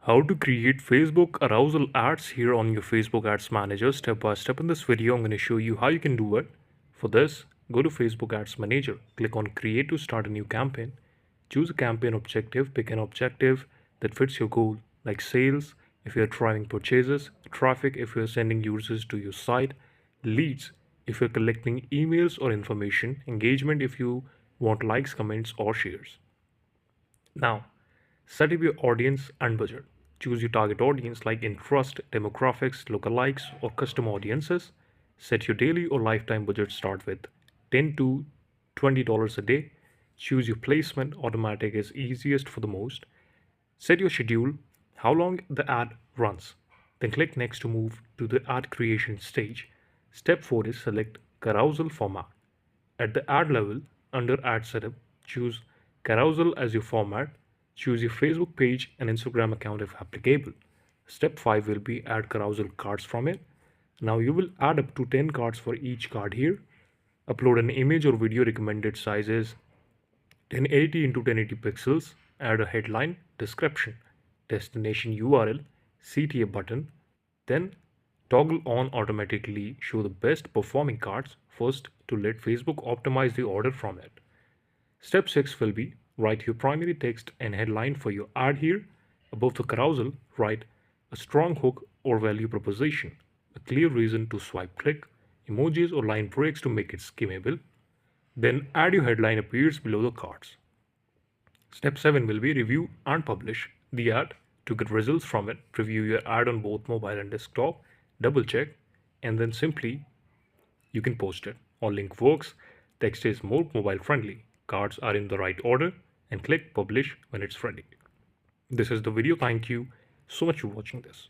How to create Facebook arousal ads here on your Facebook Ads Manager step by step. In this video, I'm going to show you how you can do it. For this, go to Facebook Ads Manager, click on Create to start a new campaign. Choose a campaign objective, pick an objective that fits your goal, like sales if you're driving purchases, traffic if you're sending users to your site, leads if you're collecting emails or information, engagement if you want likes, comments, or shares. Now, set up your audience and budget. Choose your target audience like interest, demographics, lookalikes, or custom audiences. Set your daily or lifetime budget. Start with $10 to $20 a day. Choose your placement. Automatic is easiest for the most. Set your schedule, how long the ad runs. Then click next to move to the ad creation stage. Step 4 is select carousel format. At the ad level, under ad setup, choose carousel as your format. Choose your Facebook page and Instagram account if applicable. Step 5 will be add carousel cards from it. Now you will add up to 10 cards for each card here. Upload an image or video. Recommended sizes 1080 into 1080 pixels. Add a headline, description, destination URL, CTA button. Then toggle on automatically show the best performing cards first to let Facebook optimize the order from it. Step 6 will be write your primary text and headline for your ad here. Above the carousel, write a strong hook or value proposition, a clear reason to swipe click, emojis or line breaks to make it skimmable. Then add your headline appears below the cards. Step 7 will be review and publish the ad to get results from it. Review your ad on both mobile and desktop, double check, and then simply you can post it. Or link works, text is more mobile friendly, cards are in the right order, and click publish when it's ready. This is the video. Thank you so much for watching this.